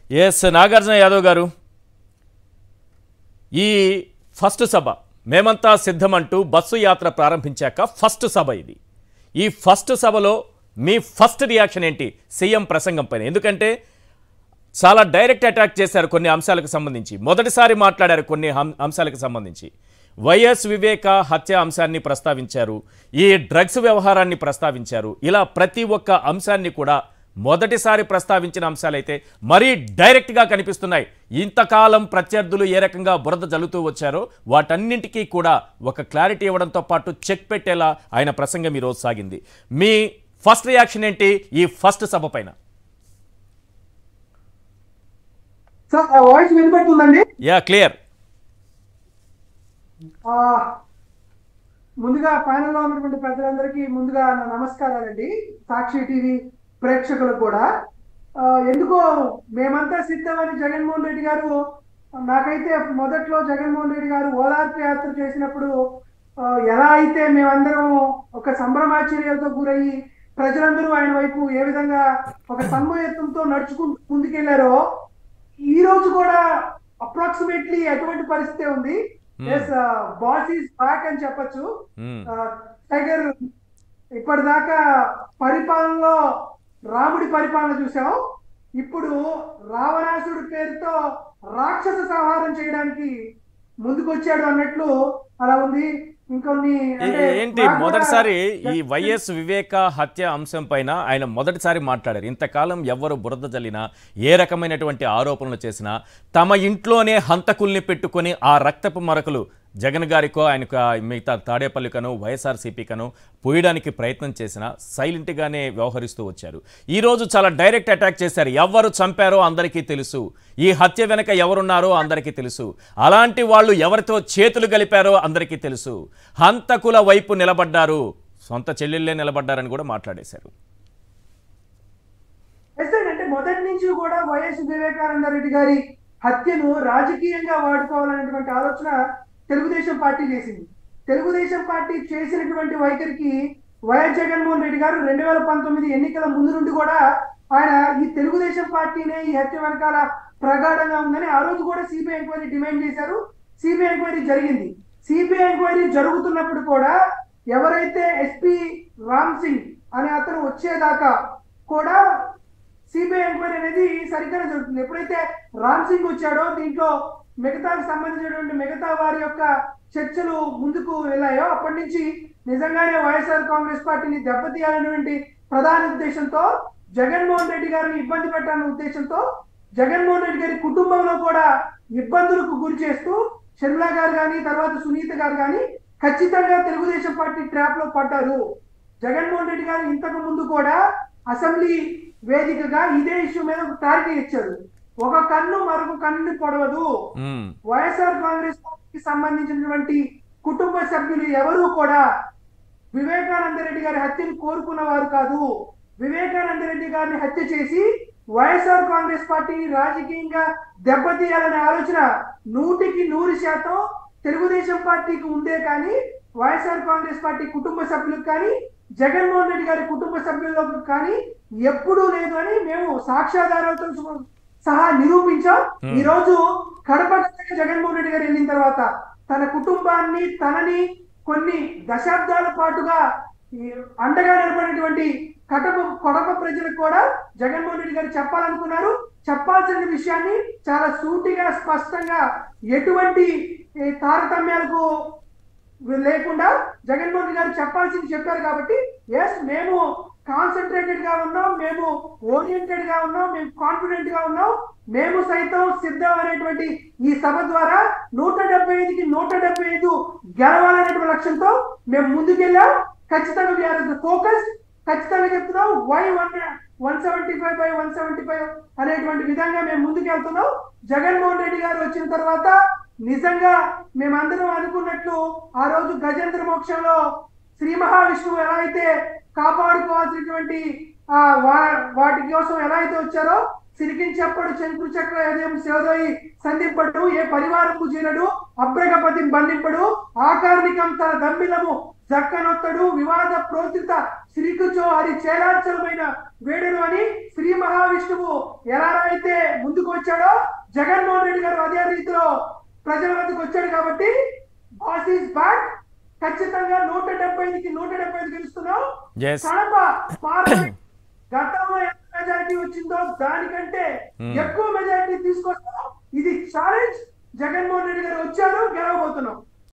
Yes Nagarjuna Yadav గారు, ఈ first సభ మేమంతా సిద్ధమంటూ బస్సు యాత్ర ప్రారంభించాక ఫస్ట్ సభ ఇది. ఈ ఫస్ట్ సభలో మీ ఫస్ట్ రియాక్షన్ ఏంటి సీఎం ప్రసంగం పైన? ఎందుకంటే చాలా డైరెక్ట్ అటాక్ చేశారు కొన్ని అంశాలకు సంబంధించి, మొదటిసారి మాట్లాడారు కొన్ని అంశాలకు సంబంధించి. వైఎస్ వివేక హత్య అంశాన్ని ప్రస్తావించారు, ఈ డ్రగ్స్ వ్యవహారాన్ని ప్రస్తావించారు. ఇలా ప్రతి ఒక్క అంశాన్ని కూడా మొదటిసారి ప్రస్తావించిన అంశాలైతే మరీ డైరెక్ట్గా కనిపిస్తున్నాయి. ఇంతకాలం ప్రత్యర్థులు ఏ రకంగా బురద జల్లుతూ వచ్చారో వాటన్నింటికీ కూడా ఒక క్లారిటీ ఇవ్వడంతో పాటు చెక్ పెట్టేలా ఆయన ప్రసంగం ఈరోజు సాగింది. మీ ఫస్ట్ రియాక్షన్ ఏంటి ఈ ఫస్ట్ సభ పైన? వాయిస్ వినపడుతుందండి? Yeah, clear. ముందుగా ప్యానెల్ లో ఉన్నటువంటి పెద్దలందరికీ ముందుగా నా నమస్కారాలండి. సాక్షి టీవీ ప్రేక్షకులకు కూడా. ఎందుకో మేమంతా సిద్ధమని జగన్మోహన్ రెడ్డి గారు, నాకైతే మొదట్లో జగన్మోహన్ రెడ్డి గారు ఓదార్పు యాత్ర చేసినప్పుడు ఎలా అయితే మేమందరం ఒక సంభ్రమాచర్యాలతో గురయ్యి ప్రజలందరూ ఆయన వైపు ఏ విధంగా ఒక సన్మయత్వంతో నడుచుకుంటూ ముందుకెళ్లారో ఈ రోజు కూడా అప్రాక్సిమేట్లీ అటువంటి పరిస్థితి ఉంది. బాస్ ఈజ్ బ్యాక్ అని చెప్పచ్చు. టైగర్ ఇప్పటిదాకా పరిపాలనలో రాముడి పరిపాలన చూసాం, ఇప్పుడు రావణాసుడి పేరుతో రాక్షస సంహారం చేయడానికి ముందుకొచ్చాడు అన్నట్లు అలా ఉంది. ఏంటి మొదటిసారి ఈ వైఎస్ వివేక హత్య అంశం పైన ఆయన మొదటిసారి మాట్లాడారు. ఇంతకాలం ఎవరు బురద జల్లినా, ఏ రకమైనటువంటి ఆరోపణలు చేసినా తమ ఇంట్లోనే హంతకుల్ని పెట్టుకొని ఆ రక్తపు మరకలు జగన్ గారికో ఆయనకు మిగతా తాడేపల్లికనో వైఎస్ఆర్సీపీకనో పోయడానికి ప్రయత్నం చేసినా సైలెంట్గానే వ్యవహరిస్తూ వచ్చారు. ఈరోజు చాలా డైరెక్ట్ అటాక్ చేశారు. ఎవరు చంపారో అందరికీ తెలుసు, ఈ హత్య వెనక ఎవరున్నారో అందరికీ తెలుసు, అలాంటి వాళ్ళు ఎవరితో చేతులు కలిపారో అందరికీ తెలుసు, హంతకుల వైపు నిలబడ్డారు, సొంత చెల్లెళ్ళే నిలబడ్డారని కూడా మాట్లాడేశారు. అంటే మొదటి నుంచి కూడా వైఎస్ వివేకానంద రెడ్డి గారి హత్యను రాజకీయంగా వాడుకోవాలనేటువంటి ఆలోచన తెలుగుదేశం పార్టీ చేసింది. తెలుగుదేశం పార్టీ చేసినటువంటి వైఖరికి వైఎస్ జగన్మోహన్ రెడ్డి గారు 2019 ఎన్నికల ముందు నుండి కూడా ఆయన ఈ తెలుగుదేశం పార్టీనే ఈ హత్య వెనకాల ప్రగాఢంగా ఉందని ఆ రోజు కూడా సిబిఐ ఎంక్వైరీ డిమాండ్ చేశారు. సిబిఐ ఎంక్వైరీ జరిగింది. సిబిఐ ఎంక్వైరీ జరుగుతున్నప్పుడు కూడా ఎవరైతే ఎస్పీ రామ్ సింగ్ అనే అతను వచ్చేదాకా కూడా సిబిఐ ఎంక్వైరీ అనేది సరిగ్గానే జరుగుతుంది. ఎప్పుడైతే రామ్ సింగ్ వచ్చాడో దీంట్లో మిగతాకు సంబంధించినటువంటి మిగతా వారి యొక్క చర్చలు ముందుకు వెళ్ళాయో అప్పటి నుంచి నిజంగానే వైఎస్ఆర్ కాంగ్రెస్ పార్టీని దెబ్బతీయాలనేటువంటి ప్రధాన ఉద్దేశంతో, జగన్మోహన్ రెడ్డి గారిని ఇబ్బంది పెట్టాలనే ఉద్దేశంతో, జగన్మోహన్ రెడ్డి గారి కుటుంబంలో కూడా ఇబ్బందులకు గురి చేస్తూ షర్మిల గారు కానీ తర్వాత సునీత గారు కానీ ఖచ్చితంగా తెలుగుదేశం పార్టీ ట్రాప్ లో పడ్డారు. జగన్మోహన్ రెడ్డి గారు ఇంతకు ముందు కూడా అసెంబ్లీ వేదికగా ఇదే ఇష్యూ మీద ఒక క్లారిటీ ఇచ్చారు. ఒక కన్ను మరొక కన్నుని పొడవదు. వైఎస్ఆర్ కాంగ్రెస్ పార్టీకి సంబంధించినటువంటి కుటుంబ సభ్యులు ఎవరూ కూడా వివేకానంద రెడ్డి గారి హత్యను కోరుకున్న వారు కాదు. వివేకానంద రెడ్డి గారిని హత్య చేసి వైఎస్ఆర్ కాంగ్రెస్ పార్టీని రాజకీయంగా దెబ్బతీయాలనే ఆలోచన 100% తెలుగుదేశం పార్టీకి ఉందే కానీ వైఎస్ఆర్ కాంగ్రెస్ పార్టీ కుటుంబ సభ్యులకు కానీ జగన్మోహన్ రెడ్డి గారి కుటుంబ సభ్యులకు కానీ ఎప్పుడూ లేదు అని మేము సాక్ష్యాధారాలతో సహా నిరూపించాం. ఈ రోజు కడప జగన్మోహన్ రెడ్డి గారు వెళ్ళిన తర్వాత తన కుటుంబాన్ని, తనని కొన్ని దశాబ్దాల పాటుగా అండగా నిలబడినటువంటి కడప ప్రజలకు కూడా జగన్మోహన్ రెడ్డి గారు చెప్పాలనుకున్నారు. చెప్పాల్సిన విషయాన్ని చాలా సూటిగా స్పష్టంగా ఎటువంటి తారతమ్యాలకు లేకుండా జగన్మోహన్ రెడ్డి గారు చెప్పాల్సింది చెప్పారు. కాబట్టి ఎస్, మేము కాన్సన్ట్రేటెడ్ గా ఉన్నాం, మేము ఓరియంటెడ్ గా ఉన్నాం, మేము కాన్ఫిడెంట్ గా ఉన్నాం, మేము సైతం సిద్ధం అనేటువంటి ఈ సభ ద్వారా 175కి 175 గెలవాలనేటువంటి లక్ష్యంతో మేము ముందుకెళ్ళాం. ఖచ్చితంగా వీఆర్ ఫోకస్. ఖచ్చితంగా చెప్తున్నాం, వై 175/175 అనేటువంటి విధంగా మేము ముందుకెళ్తున్నాం. జగన్మోహన్ రెడ్డి గారు వచ్చిన తర్వాత నిజంగా మేమందరం అనుకున్నట్లు ఆ రోజు గజేంద్ర మోక్షంలో శ్రీ మహావిష్ణువు ఎలా అయితే కాపాడుకోవాల్సినటువంటి వాటి కోసం ఎలా అయితే వచ్చారో, సిరికించెప్పుడు శంకురు చక్ర హృదయం శివదోయి సంధింపడు, ఏ పరివారము జీనడు అభ్రగపతి బంధింపడు, ఆకార్నికం తన దమ్మిలము జక్కనొత్తడు, వివాద ప్రోత్రిత శ్రీకుచో హరి చేలాచలమైన వేడును అని శ్రీ మహావిష్ణువు ఎలా అయితే ముందుకు వచ్చాడో జగన్మోహన్ రెడ్డి గారు అదే రీతిలో ప్రజల వద్దకు వచ్చాడు కాబట్టి బాస్ ఈస్ బ్యాక్. ఖచ్చితంగా 175కి 175 గెలుస్తున్నాం. Yes. కడప పార్లమెంట్ గతంలో ఎంత మెజారిటీ వచ్చిందో దానికంటే ఎక్కువ మెజారిటీ తీసుకొస్తాం. ఇది ఛాలెంజ్. జగన్మోహన్ రెడ్డి గారు వచ్చారు, గెలవబోతున్నాం.